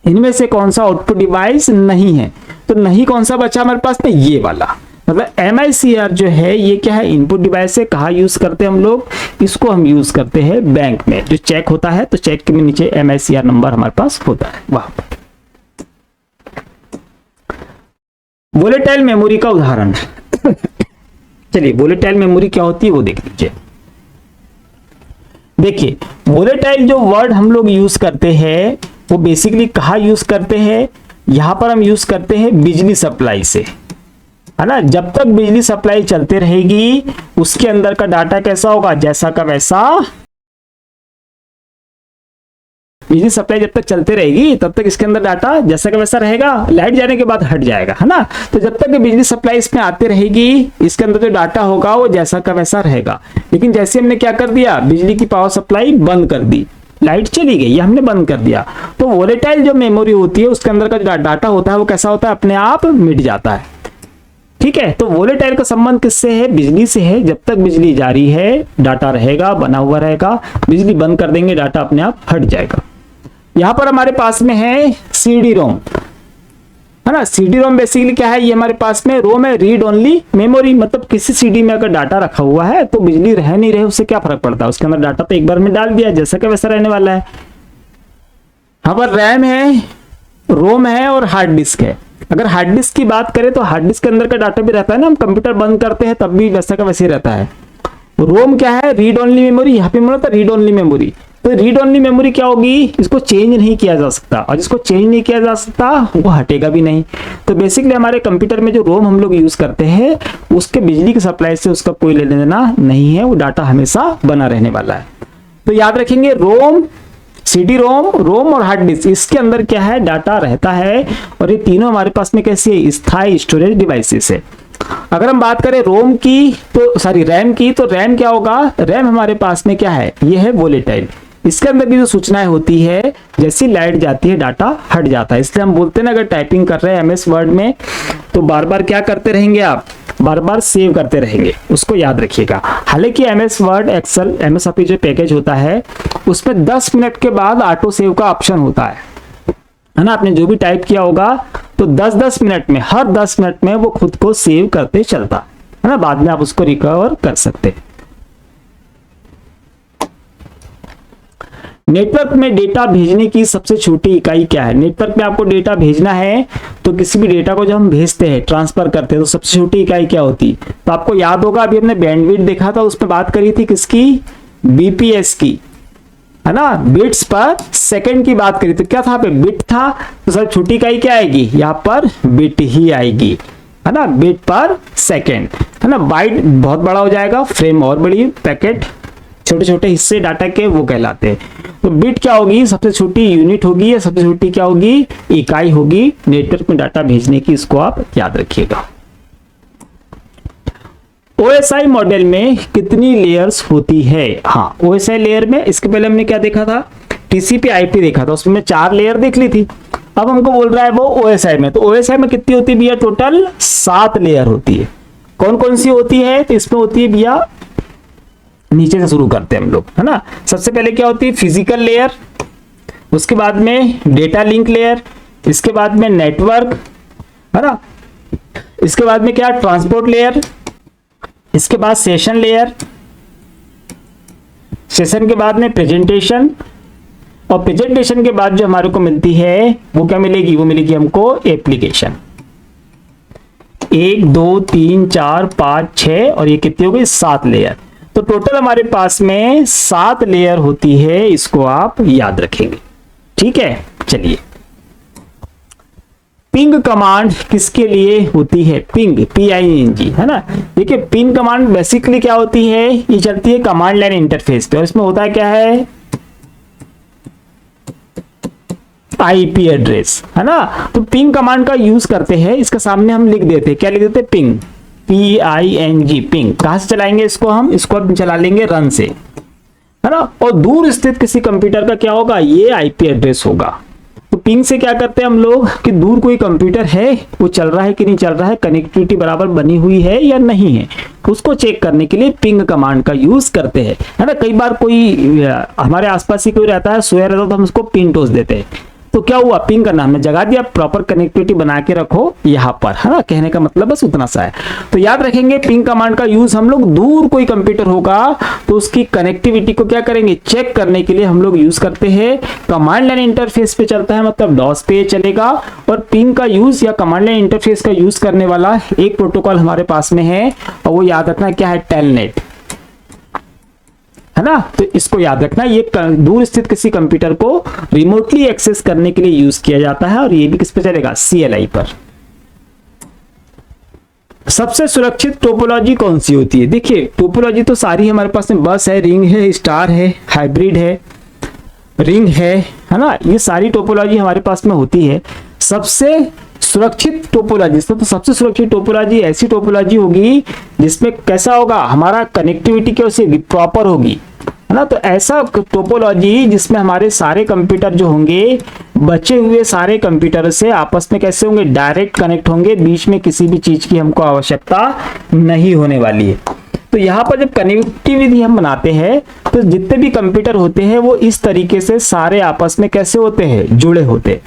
इनमें से कौन सा आउटपुट डिवाइस नहीं है, तो नहीं कौन सा बचा हमारे पास में? ये वाला, मतलब MICR जो है ये क्या है? इनपुट डिवाइस है। कहाँ यूज करते हैं हम लोग इसको? हम यूज करते हैं बैंक में, जो चेक होता है तो चेक के नीचे MICR नंबर हमारे पास होता है वहां पर। वोलेटाइल मेमोरी का उदाहरण चलिए, वोलेटाइल मेमोरी क्या होती है वो देख लीजिए। देखिए, वोलेटाइल जो वर्ड हम लोग यूज करते हैं वो बेसिकली कहाँ यूज करते हैं? यहां पर हम यूज करते हैं बिजली सप्लाई से, है ना। जब तक बिजली सप्लाई चलते रहेगी उसके अंदर का डाटा कैसा होगा? जैसा का वैसा। बिजली सप्लाई जब तक चलते रहेगी तब तक इसके अंदर डाटा जैसा का वैसा रहेगा, लाइट जाने के बाद हट जाएगा, है ना। तो जब तक बिजली सप्लाई इसमें आती रहेगी इसके अंदर जो डाटा होगा वो जैसा का वैसा रहेगा। लेकिन जैसे हमने क्या कर दिया, बिजली की पावर सप्लाई बंद कर दी, लाइट चली गई, ये हमने बंद कर दिया, तो वोलेटाइल जो मेमोरी होती है उसके अंदर का जो डाटा होता है वो कैसा होता है? अपने आप मिट जाता है, ठीक है। तो वोलेटाइल का संबंध किससे है? बिजली से है। जब तक बिजली जारी है डाटा रहेगा, बना हुआ रहेगा, बिजली बंद कर देंगे डाटा अपने आप हट जाएगा। यहां पर हमारे पास में है CD रोम, है ना। CD रोम बेसिकली क्या है? ये हमारे पास में रोम है, रीड ओनली मेमोरी, मतलब किसी CD में अगर डाटा रखा हुआ है तो बिजली रह नहीं रहे उससे क्या फर्क पड़ता है, उसके अंदर डाटा तो एक बार में डाल दिया, जैसा का वैसा रहने वाला है। यहाँ पर रैम है, रोम है और हार्ड डिस्क है। अगर हार्ड डिस्क की बात करें तो हार्ड डिस्क के अंदर का डाटा भी रहता है ना, हम कंप्यूटर बंद करते हैं तब भी वैसा का वैसे रहता है। रोम क्या है? रीड ओनली मेमोरी, यहाँ पे मिला था रीड ओनली मेमोरी। तो रीड ओनली मेमोरी क्या होगी? इसको चेंज नहीं किया जा सकता, और जिसको चेंज नहीं किया जा सकता वो हटेगा भी नहीं। तो बेसिकली हमारे कंप्यूटर में जो रोम हम लोग यूज करते हैं उसके बिजली की सप्लाई से उसका कोई लेना देना नहीं है, वो डाटा हमेशा बना रहने वाला है। तो याद रखेंगे, रोम, CD रोम और हार्ड डिस्क, इसके अंदर क्या है? डाटा रहता है। और ये तीनों हमारे पास में कैसी है? स्थायी स्टोरेज डिवाइसेस है। अगर हम बात करें रोम की तो सॉरी रैम की, तो रैम क्या होगा? रैम हमारे पास में क्या है? ये है वोलेटाइल। इसके अंदर की जो सूचनाएं होती है जैसी लाइट जाती है डाटा हट जाता है। इसलिए हम बोलते हैं ना, अगर टाइपिंग कर रहे हैं MS वर्ड में तो बार बार क्या करते रहेंगे आप? बार बार सेव करते रहेंगे, उसको याद रखिएगा। हालांकि MS Word, Excel, MS Office जो पैकेज होता है उसमें 10 मिनट के बाद ऑटो सेव का ऑप्शन होता है ना। आपने जो भी टाइप किया होगा तो 10-10 मिनट में, हर 10 मिनट में वो खुद को सेव करते चलता है ना, बाद में आप उसको रिकवर कर सकते हैं। नेटवर्क में डेटा भेजने की सबसे छोटी इकाई क्या है? नेटवर्क में आपको डेटा भेजना है तो किसी भी डेटा को जब हम भेजते हैं, ट्रांसफर करते हैं, तो सबसे छोटी इकाई क्या होती है? तो आपको याद होगा, अभी हमने बैंडविड्थ देखा था, उसमें बात करी थी किसकी? BPS की, है ना, बिट्स पर सेकंड की बात करी। तो क्या था? पे बिट था, तो सबसे छोटी इकाई क्या आएगी? यहाँ पर बिट ही आएगी, है ना, बिट पर सेकंड, है ना। बाइट बहुत बड़ा हो जाएगा, फ्रेम और बड़ी, पैकेट छोटे छोटे हिस्से डाटा के वो कहलाते हैं। तो बिट क्या होगी? सबसे छोटी यूनिट होगी, या सबसे छोटी क्या होगी? इकाई होगी नेटवर्क में डाटा भेजने की, इसको आप याद रखिएगा। OSI मॉडल में कितनी लेयर्स होती है? हाँ, OSI लेयर में इसके पहले हमने क्या देखा था? TCP/IP देखा था, उसमें 4 लेयर देख ली थी। अब हमको बोल रहा है वो OSI में, तो OSI में कितनी होती है भैया? टोटल 7 लेयर होती है। कौन कौन सी होती है? तो इसमें होती है भैया, नीचे से शुरू करते हैं हम लोग, है ना। सबसे पहले क्या होती है? फिजिकल लेयर, उसके बाद में डेटा लिंक लेयर, इसके बाद में नेटवर्क, है ना, इसके बाद में क्या? ट्रांसपोर्ट लेयर, इसके बाद सेशन लेयर, सेशन के बाद में प्रेजेंटेशन, और प्रेजेंटेशन के बाद जो हमारे को मिलती है वो क्या मिलेगी? वो मिलेगी हमको एप्लीकेशन। 1 2 3 4 5 6 और ये कितनी हो गई? 7 लेयर। तो तो टोटल हमारे पास में 7 लेयर होती है, इसको आप याद रखेंगे। ठीक है, चलिए पिंग कमांड किसके लिए होती है? पिंग, PING, है ना। देखिए पिंग कमांड बेसिकली क्या होती है, ये चलती है कमांड लाइन इंटरफेस पे, और इसमें होता है क्या है, IP एड्रेस, है ना। तो पिंग कमांड का यूज करते हैं, इसके सामने हम लिख देते हैं, क्या लिख देते हैं, पिंग, PING, पिंग। कहां से चलाएंगे इसको हम चला लेंगे रन से, है ना। और दूर स्थित किसी कंप्यूटर का क्या होगा, ये IP एड्रेस होगा। तो पिंग से क्या करते हैं हम लोग कि दूर कोई कंप्यूटर है, वो चल रहा है कि नहीं चल रहा है, कनेक्टिविटी बराबर बनी हुई है या नहीं है, उसको चेक करने के लिए पिंग कमांड का यूज करते हैं, है ना। कई बार कोई हमारे आसपास ही कोई रहता है, सोया रहता है, तो हम उसको पिन टोस देते हैं, तो क्या हुआ, पिंग का नाम जगा दिया, प्रॉपर कनेक्टिविटी बना के रखो यहाँ पर, है ना। कहने का मतलब बस उतना सा है। तो याद रखेंगे पिंग कमांड का यूज हम लोग दूर कोई कंप्यूटर होगा तो उसकी कनेक्टिविटी को क्या करेंगे, चेक करने के लिए हम लोग यूज करते हैं। कमांड लाइन इंटरफेस पे चलता है, मतलब डॉस पे चलेगा। और पिंग का यूज या कमांड लाइन इंटरफेस का यूज करने वाला एक प्रोटोकॉल हमारे पास में है, और वो याद रखना क्या है, टेलनेट, है ना। तो इसको याद रखना, ये दूर स्थित किसी कंप्यूटर को रिमोटली एक्सेस करने के लिए यूज किया जाता है, और ये भी किस पे चलेगा, CLI पर। सबसे सुरक्षित टोपोलॉजी कौन सी होती है? देखिए टोपोलॉजी तो सारी हमारे पास में, बस है, रिंग है, स्टार है, हाइब्रिड है, रिंग है ना, ये सारी टोपोलॉजी हमारे पास में होती है। सबसे सुरक्षित टोपोलॉजी, तो सबसे सुरक्षित टोपोलॉजी ऐसी टोपोलॉजी होगी जिसमें कैसा होगा, हमारा कनेक्टिविटी कैसी होगी, प्रॉपर होगी, है ना। तो ऐसा टोपोलॉजी जिसमें हमारे सारे कंप्यूटर जो होंगे, बचे हुए सारे कंप्यूटर से आपस में कैसे होंगे, डायरेक्ट कनेक्ट होंगे, बीच में किसी भी चीज की हमको आवश्यकता नहीं होने वाली है। तो यहाँ पर जब कनेक्टिविटी हम बनाते हैं तो जितने भी कंप्यूटर होते हैं वो इस तरीके से सारे आपस में कैसे होते हैं, जुड़े होते हैं।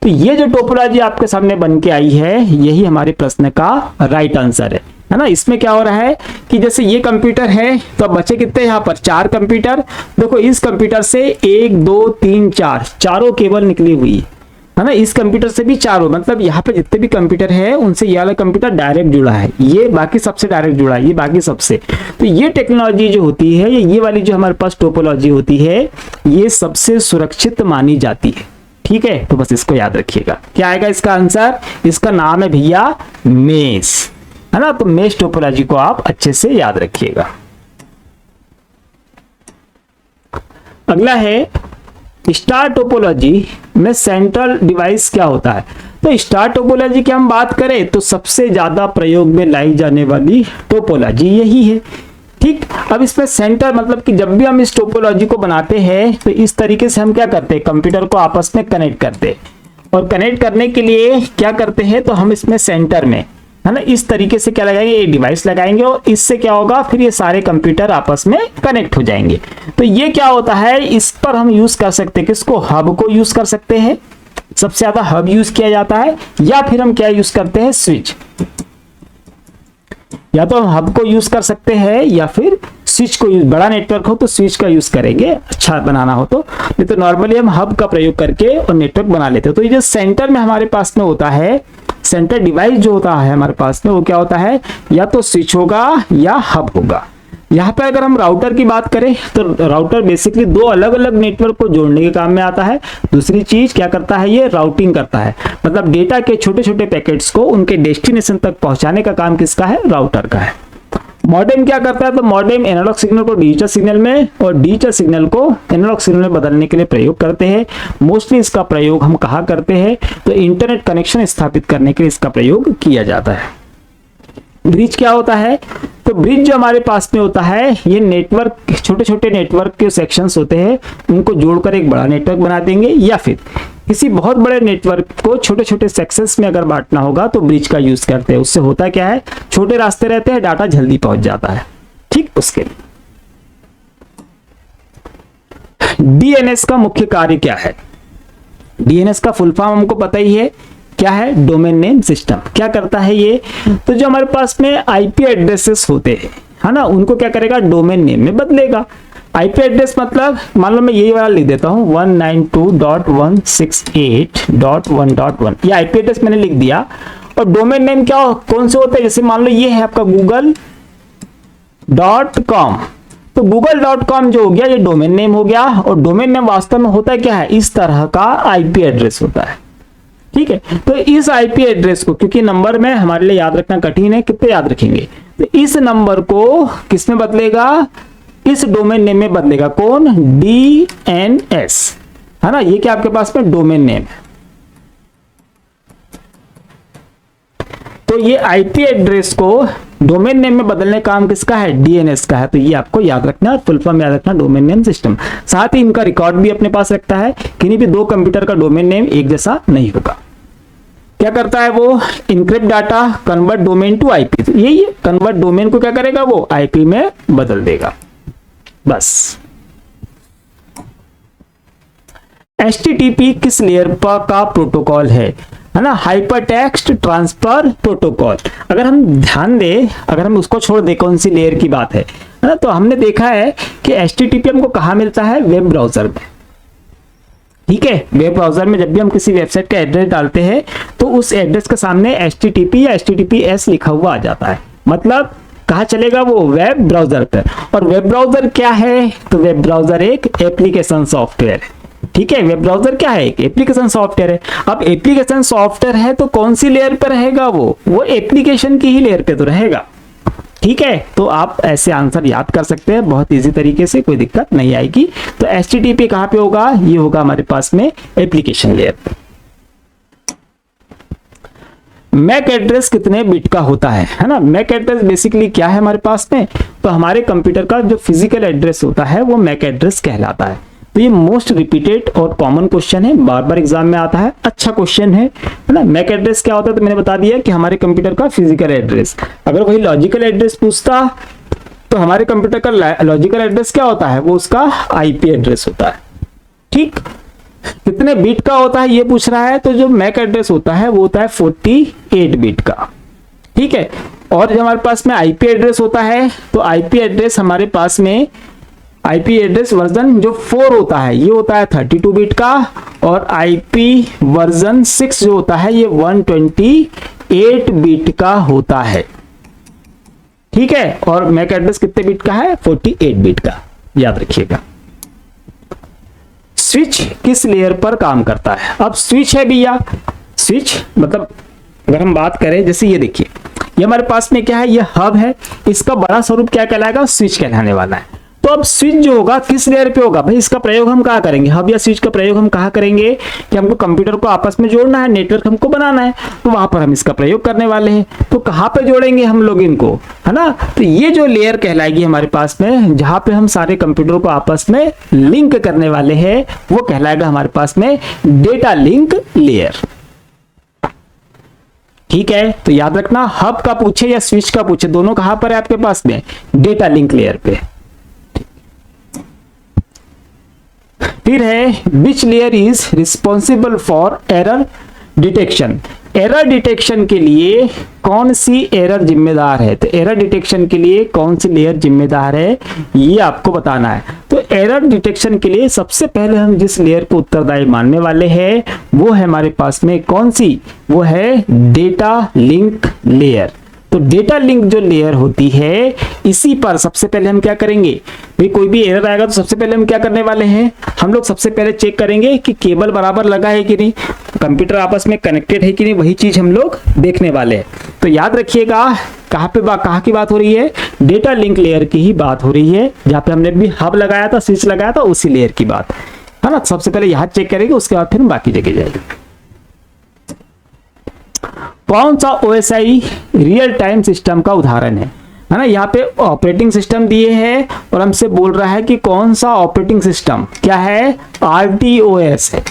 तो ये जो टोपोलॉजी आपके सामने बन के आई है, यही हमारे प्रश्न का राइट आंसर है ना। इसमें क्या हो रहा है कि जैसे ये कंप्यूटर है, तो अब बचे कितने यहाँ पर, 4 कंप्यूटर। देखो इस कंप्यूटर से 1 2 3 4 चारों केबल निकली हुई है ना, इस कंप्यूटर से भी चारों, मतलब यहाँ पे जितने भी कंप्यूटर है उनसे ये वाला कंप्यूटर डायरेक्ट जुड़ा है, ये बाकी सबसे डायरेक्ट जुड़ा है, ये बाकी सबसे। तो ये टेक्नोलॉजी जो होती है, ये वाली जो हमारे पास टोपोलॉजी होती है, ये सबसे सुरक्षित मानी जाती है। ठीक है, तो बस इसको याद रखिएगा। क्या आएगा इसका आंसर, इसका नाम है भैया मेश, है ना। तो मेश टोपोलॉजी को आप अच्छे से याद रखिएगा। अगला है स्टार टोपोलॉजी में सेंट्रल डिवाइस क्या होता है। तो स्टार टोपोलॉजी की हम बात करें तो सबसे ज्यादा प्रयोग में लाई जाने वाली टोपोलॉजी यही है। ठीक, अब इसमें सेंटर मतलब कि जब भी हम इस टोपोलॉजी को बनाते हैं तो इस तरीके से हम क्या करते हैं, कंप्यूटर को आपस में कनेक्ट करते हैं, और कनेक्ट करने के लिए क्या करते हैं, तो हम इसमें सेंटर में, है ना, इस तरीके से क्या लगाएंगे, एक डिवाइस लगाएंगे, और इससे क्या होगा, फिर ये सारे कंप्यूटर आपस में कनेक्ट हो जाएंगे। तो ये क्या होता है, इस पर हम यूज कर सकते हैं किसको, हब को यूज कर सकते हैं, सबसे ज्यादा हब यूज किया जाता है, या फिर हम क्या यूज करते हैं, स्विच। या तो हम हब को यूज कर सकते हैं या फिर स्विच को यूज, बड़ा नेटवर्क हो तो स्विच का यूज करेंगे, अच्छा बनाना हो तो, नहीं तो नॉर्मली हम हब का प्रयोग करके और नेटवर्क बना लेते हैं। तो ये जो सेंटर में हमारे पास में होता है, सेंटर डिवाइस जो होता है हमारे पास में, वो क्या होता है, या तो स्विच होगा या हब होगा। यहाँ पे अगर हम राउटर की बात करें तो राउटर बेसिकली 2 अलग अलग नेटवर्क को जोड़ने के काम में आता है। दूसरी चीज क्या करता है, ये राउटिंग करता है, मतलब डेटा के छोटे छोटे पैकेट्स को उनके डेस्टिनेशन तक पहुंचाने का काम किसका है, राउटर का है। मॉडेम क्या करता है, तो मॉडेम एनालॉग सिग्नल को डिजिटल सिग्नल में और डिजिटल सिग्नल को एनालॉग सिग्नल में बदलने के लिए प्रयोग करते हैं। मोस्टली इसका प्रयोग हम कहाँ करते हैं, तो इंटरनेट कनेक्शन स्थापित करने के लिए इसका प्रयोग किया जाता है। ब्रिज क्या होता है, तो ब्रिज जो हमारे पास में होता है, ये नेटवर्क, छोटे छोटे नेटवर्क के सेक्शंस होते हैं, उनको जोड़कर एक बड़ा नेटवर्क बना देंगे, या फिर किसी बहुत बड़े नेटवर्क को छोटे छोटे सेक्शंस में अगर बांटना होगा तो ब्रिज का यूज करते हैं। उससे होता क्या है, छोटे रास्ते रहते हैं, डाटा जल्दी पहुंच जाता है। ठीक, उसके लिए डीएनएस का मुख्य कार्य क्या है, डीएनएस का फुल फॉर्म हमको पता ही है, क्या है, डोमेन नेम सिस्टम। क्या करता है ये, तो जो हमारे पास में आईपी एड्रेसेस होते हैं, है ना, उनको क्या करेगा, डोमेन नेम में बदलेगा। आईपी एड्रेस मतलब मान लो मैं यही वाला लिख देता हूं 192.168.1.1, ये आईपी एड्रेस मैंने लिख दिया। और डोमेन नेम क्या कौन से होते हैं, जैसे मान लो ये है आपका गूगल .com। तो google.com जो हो गया ये डोमेन नेम हो गया, और डोमेन नेम वास्तव में होता क्या है, इस तरह का आईपी एड्रेस होता है। ठीक है, तो इस आईपी एड्रेस को, क्योंकि नंबर में हमारे लिए याद रखना कठिन है, कितने याद रखेंगे, तो इस नंबर को किस में बदलेगा, इस डोमेन नेम में बदलेगा। कौन, DNS, है ना, ये क्या आपके पास में डोमेन नेम है। तो ये आईपी एड्रेस को डोमेन नेम में बदलने का काम किसका है, DNS का है। तो ये आपको याद रखना है, फुल फॉर्म याद रखना, डोमेन नेम सिस्टम। साथ ही इनका रिकॉर्ड भी अपने पास रखता है, किन्हीं भी दो कंप्यूटर का डोमेन नेम एक जैसा नहीं होगा। क्या करता है वो, encrypt data, convert domain to IP. तो यही कन्वर्ट डोमेन को क्या करेगा, वो आईपी में बदल देगा, बस। HTTP किस लेयर पर का प्रोटोकॉल है ना, हाइपर टेक्स्ट ट्रांसफर प्रोटोकॉल। अगर हम ध्यान दें, अगर हम उसको छोड़ दें कौन सी लेयर की बात है ना, तो हमने देखा है कि HTTP हमको कहाँ मिलता है, वेब ब्राउजर में। ठीक है, वेब ब्राउजर में जब भी हम किसी वेबसाइट का एड्रेस डालते हैं तो उस एड्रेस के सामने HTTP या HTTPS लिखा हुआ आ जाता है, मतलब कहाँ चलेगा वो, वेब ब्राउजर पर। और वेब ब्राउजर क्या है, तो वेब ब्राउजर एक एप्लीकेशन सॉफ्टवेयर है। ठीक है, वेब ब्राउजर क्या है, एक एप्लीकेशन सॉफ्टवेयर है। अब एप्लीकेशन सॉफ्टवेयर है तो कौन सी लेयर पर रहेगा, वो एप्लीकेशन की ही लेयर पे तो रहेगा। ठीक है, तो आप ऐसे आंसर याद कर सकते हैं बहुत इजी तरीके से, कोई दिक्कत नहीं आएगी। तो HTTP कहाँ पे होगा, ये होगा हमारे पास में एप्लीकेशन लेयर पे। मैक एड्रेस कितने बिट का होता है ना, मैक एड्रेस बेसिकली क्या है हमारे पास में, तो हमारे कंप्यूटर का जो फिजिकल एड्रेस होता है वो मैक एड्रेस कहलाता है। तो ये मोस्ट रिपीटेड और कॉमन क्वेश्चन है, बार बार एग्जाम में आता है, अच्छा क्वेश्चन है ना। मैक एड्रेस क्या होता है, तो मैंने बता दिया कि हमारे कंप्यूटर का फिजिकल एड्रेस। अगर वही लॉजिकल एड्रेस पूछता तो हमारे कंप्यूटर का लॉजिकल एड्रेस क्या होता है, वो उसका आईपी एड्रेस होता है। ठीक, कितने बिट का होता है ये पूछ रहा है, तो जो मैक एड्रेस होता है वो होता है 48 बिट का। ठीक है, और जब हमारे पास में आईपी एड्रेस होता है तो आईपी एड्रेस हमारे पास में आईपी एड्रेस वर्जन जो 4 होता है ये होता है 32 बिट का, और आईपी वर्जन 6 जो होता है ये 128 बिट का होता है। ठीक है, और मैक एड्रेस कितने बिट का है, 48 बिट का, याद रखिएगा। स्विच किस लेयर पर काम करता है, अब स्विच है भैया, स्विच मतलब अगर हम बात करें, जैसे ये देखिए, ये हमारे पास में क्या है, ये हब है, इसका बड़ा स्वरूप क्या कहलाएगा, स्विच कहलाने वाला है। तो अब स्विच जो होगा किस लेयर पे होगा भाई, इसका प्रयोग हम कहाँ करेंगे, हब या स्विच का प्रयोग हम कहाँ करेंगे, कि हमको कंप्यूटर को आपस में जोड़ना है, नेटवर्क हमको बनाना है, तो वहां पर हम इसका प्रयोग करने वाले हैं। तो कहाँ पे जोड़ेंगे हम लोग इनको, है ना, तो ये जो लेयर कहलाएगी हमारे पास में, जहां पे हम सारे कंप्यूटर को आपस में लिंक करने वाले हैं, वो कहलाएगा हमारे पास में डेटा लिंक लेयर। ठीक है, तो याद रखना, हब का पूछे या स्विच का पूछे, दोनों कहां पर है आपके पास में, डेटा लिंक लेयर पे। फिर है which layer is responsible for error detection, error detection के लिए कौन सी एरर जिम्मेदार है, तो एरर डिटेक्शन के लिए कौन सी लेयर जिम्मेदार है ये आपको बताना है। तो एरर डिटेक्शन के लिए सबसे पहले हम जिस लेयर को उत्तरदायी मानने वाले हैं वो है हमारे पास में कौन सी, वो है डेटा लिंक लेयर। तो डेटा लिंक जो लेयर होती है इसी पर सबसे पहले हम क्या करेंगे भाई, कोई भी एरर आएगा तो सबसे पहले हम क्या करने वाले हैं, हम लोग सबसे पहले चेक करेंगे कि केबल बराबर लगा है कि नहीं, कंप्यूटर आपस में कनेक्टेड है कि नहीं, वही चीज हम लोग देखने वाले हैं। तो याद रखिएगा कहाँ की बात हो रही है, डेटा लिंक लेयर की ही बात हो रही है, जहाँ पे हमने भी हब लगाया था, स्विच लगाया था, उसी लेयर की बात है ना। सबसे पहले यहाँ चेक करेंगे, उसके बाद फिर हम बाकी जगह जाएंगे। कौन सा OSI रियल टाइम सिस्टम का उदाहरण है ना, यहाँ पे ऑपरेटिंग सिस्टम दिए हैं और हमसे बोल रहा है कि कौन सा ऑपरेटिंग सिस्टम, क्या है, RTOS है,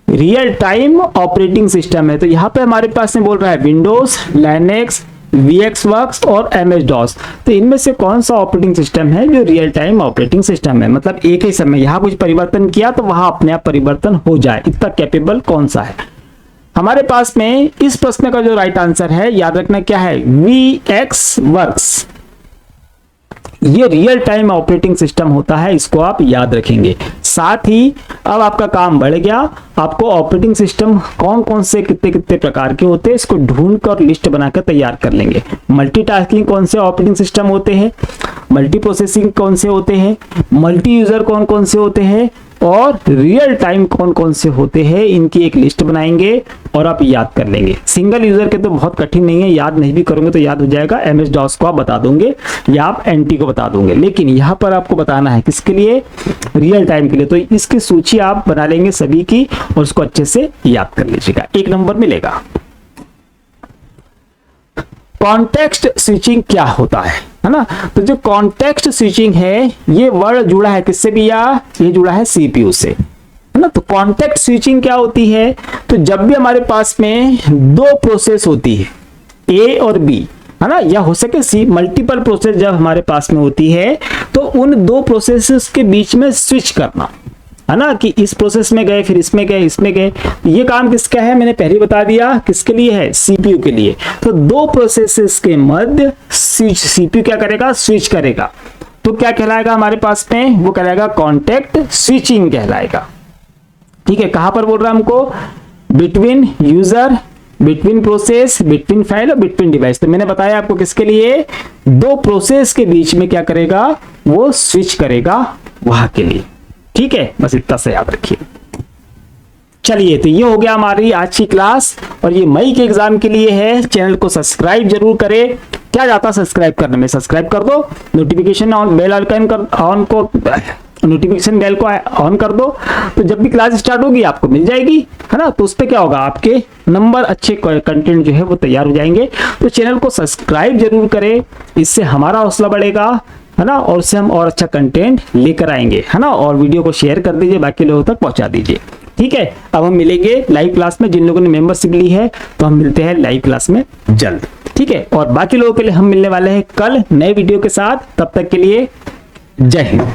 रियल टाइम ऑपरेटिंग सिस्टम है। तो यहाँ पे हमारे पास में बोल रहा है विंडोज, लाइनेक्स, VxWorks और MS-DOS। तो इनमें से कौन सा ऑपरेटिंग सिस्टम है जो रियल टाइम ऑपरेटिंग सिस्टम है, मतलब एक ही समय यहाँ कुछ परिवर्तन किया तो वहां अपने आप परिवर्तन हो जाए, इतना कैपेबल कौन सा है। हमारे पास में इस प्रश्न का जो राइट आंसर है, याद रखना क्या है, VxWorks। ये रियल टाइम ऑपरेटिंग सिस्टम होता है, इसको आप याद रखेंगे। साथ ही अब आपका काम बढ़ गया, आपको ऑपरेटिंग सिस्टम कौन कौन से कितने कितने प्रकार के होते हैं इसको ढूंढ कर लिस्ट बनाकर तैयार कर लेंगे। मल्टीटास्किंग कौन से ऑपरेटिंग सिस्टम होते हैं, मल्टी प्रोसेसिंग कौन से होते हैं, मल्टी यूजर कौन कौन से होते हैं, और रियल टाइम कौन कौन से होते हैं, इनकी एक लिस्ट बनाएंगे और आप याद कर लेंगे। सिंगल यूजर के तो बहुत कठिन नहीं है, याद नहीं भी करोगे तो याद हो जाएगा। MS DOS को आप बता दोगे या आप NT को बता दोगे, लेकिन यहाँ पर आपको बताना है किसके लिए, रियल टाइम के लिए। तो इसकी सूची आप बना लेंगे सभी की और उसको अच्छे से याद कर लीजिएगा, 1 नंबर मिलेगा। कॉन्टेक्स्ट स्विचिंग क्या होता है ना? तो जो कॉन्टेक्स्ट स्विचिंग है ये वर्ड जुड़ा है किससे भी, या ये जुड़ा है CPU से, है ना। तो कॉन्टेक्ट स्विचिंग क्या होती है, तो जब भी हमारे पास में 2 प्रोसेस होती है A और B, है ना, या हो सके C, मल्टीपल प्रोसेस जब हमारे पास में होती है तो उन 2 प्रोसेसेस के बीच में स्विच करना, है ना, कि इस प्रोसेस में गए फिर इसमें गए इसमें गए। ये काम किसका है, मैंने पहले बता दिया किसके लिए है, CPU के लिए। तो 2 प्रोसेसेस के मध्य CPU क्या करेगा, स्विच करेगा। तो क्या कहलाएगा हमारे पास में, वो कहलाएगा कॉन्टेक्ट स्विचिंग कहलाएगा। ठीक है, कहां पर बोल रहा है हमको, between user, between process, between file और बिटवीन डिवाइस। तो मैंने बताया आपको किसके लिए, 2 प्रोसेस के बीच में क्या करेगा, वो स्विच करेगा वहां के लिए। ठीक है, बस इतना से याद रखिए। चलिए, तो ये हो गया हमारी आज की क्लास, और ये मई के एग्जाम के लिए है। चैनल को सब्सक्राइब जरूर करें। क्या जाता सब्सक्राइब करने में, सब्सक्राइब कर दो, notification bell icon notification bell को ऑन कर दो, तो जब भी क्लास स्टार्ट होगी आपको मिल जाएगी, है ना। तो उस पर क्या होगा, आपके नंबर अच्छे कंटेंट जो है वो तैयार हो जाएंगे। तो चैनल को सब्सक्राइब जरूर करें, इससे हमारा हौसला बढ़ेगा, है ना, और उससे हम और अच्छा कंटेंट लेकर आएंगे, है ना। और वीडियो को शेयर कर दीजिए, बाकी लोगों तक पहुंचा दीजिए। ठीक है, अब हम मिलेंगे लाइव क्लास में। जिन लोगों ने मेंबरशिप ली है तो हम मिलते हैं लाइव क्लास में जल्द। ठीक है, और बाकी लोगों के लिए हम मिलने वाले हैं कल नए वीडियो के साथ। तब तक के लिए जय हिंद।